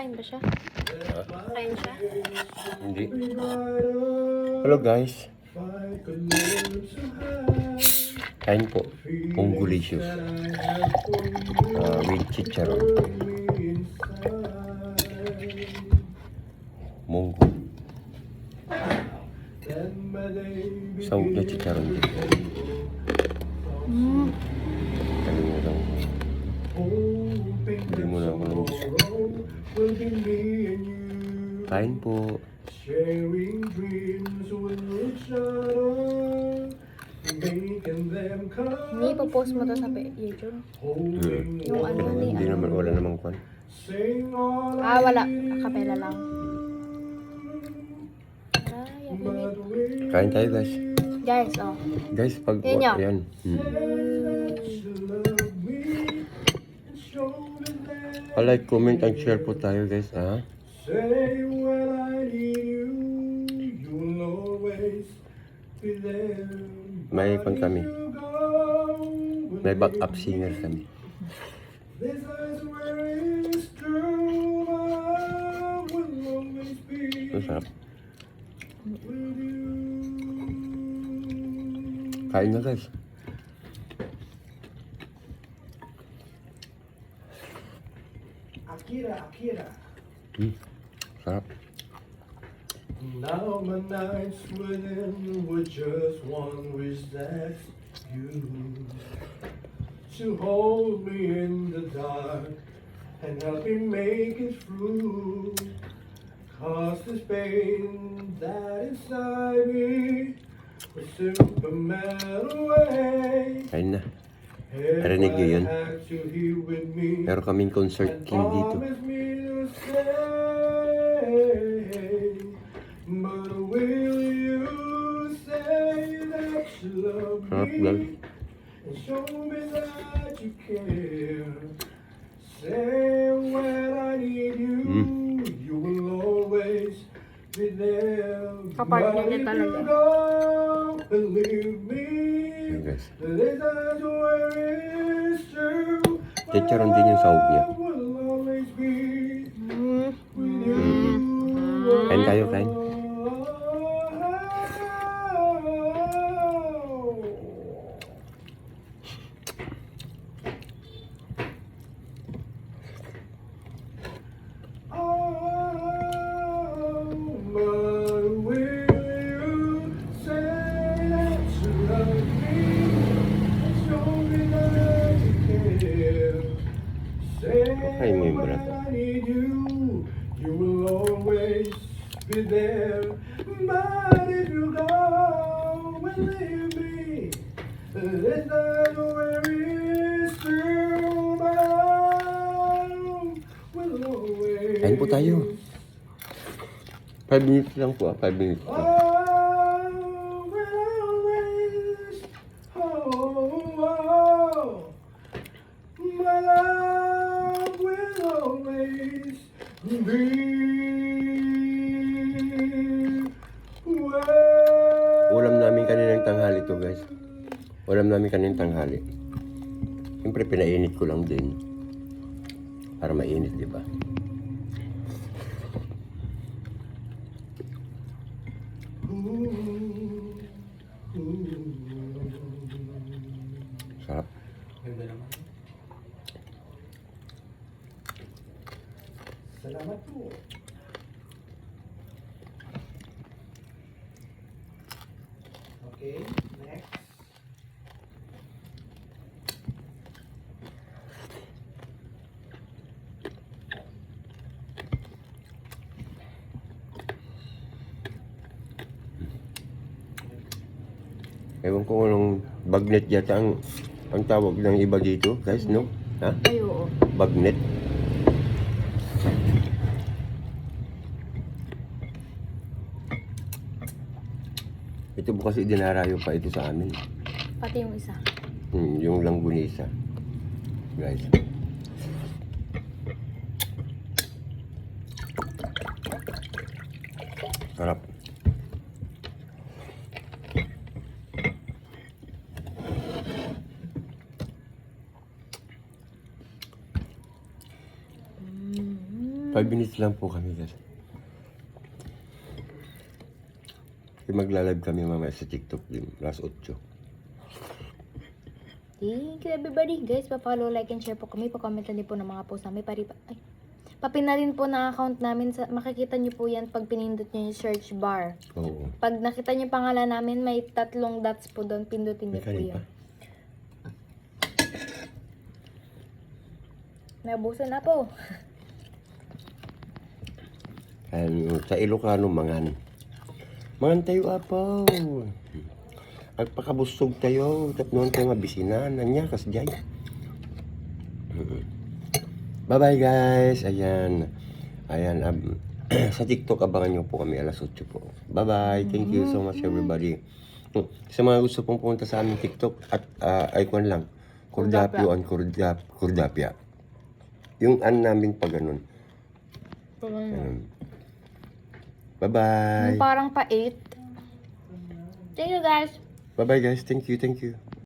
Kain ba siya? Kain siya? Hindi. Hello guys. Kain po. Mongolicious. With chicharon. Monggo. Sahog na chicharon din. Kalimutan ko. Hindi mo na ako ng gusto. Kain po. Sharing dreams with each other, making them come. Hindi, ipopost mo to sa YouTube. Yung ano ni Hindi naman, wala namang kwan. Sing all wala. Akapela lang. Ay, ang init. Kain tayo guys. Guys, oh. Guys, pag... Yan yun. Ayan. Like, comment, and share po tayo guys. Ha? Say when I need you, you'll always be there. May kwan kami. You go, May backup singer kami. this is where it's true. I will always be Masarap. with you. Kain na guys. Akira. Sarap. Now my nights with him were just one wish, that's you. To hold me in the dark and help me make it through. Cause this pain that inside me will super melt away. Kain na. Narinig niyo yun? Pero Meron kaming concert king dito. Sarap guys. Kapartner niya talaga. Ayan guys. Chicharon din yung sahog niya. Kain tayo, kain. Kain mo yung balat. You will always be there. But if you go and leave me, it's not where it's true. Will always. Kain po tayo. 5 minutes lang po, 5 minutes lang. Will always. My love will always be. Ulam namin kaninang tanghali to guys. Ulam namin kaninang tanghali. Siyempre pinainit ko lang din. Para mainit, di ba? Sarap. Ganda naman. Salamat po. Okay, next. Ewan ko anong bagnet yata ang tawag ng iba dito, guys, no? Ha? Ay, oo. Bagnet. Ito po kasi dinarayo pa ito sa amin. Pati yung isa. Yung langgunisa. Guys. Sarap. 5 minutes lang po kami guys. Magla-live kami mamaya sa TikTok din. Last 8. Thank you everybody. Guys, pa-follow, like, and share po kami. Pa-comment din po ng mga post namin. Papin na rin po na account namin. Makikita nyo po yan pag pinindot nyo yung search bar. Oo. Pag nakita nyo yung pangalan namin, may 3 dots po doon. Pindutin nyo May po kanin yan. pa. Nabuso na po. Sa Ilocano, mangan. Mangan tayo, apaw. Agpakabusog tayo. Tapnoon tayo mabisinan. Anya, kasjay. Bye-bye, guys. Ayan. Sa TikTok, abangan nyo po kami. Alas 8 po. Bye-bye. Thank you so much, everybody. Sa mga gusto pong pumunta sa aming TikTok, at icon lang. Cordapio on Cordapia. Yung namin pa ganun. Bye-bye. Yung parang pa-8. Thank you guys. Bye-bye guys. Thank you.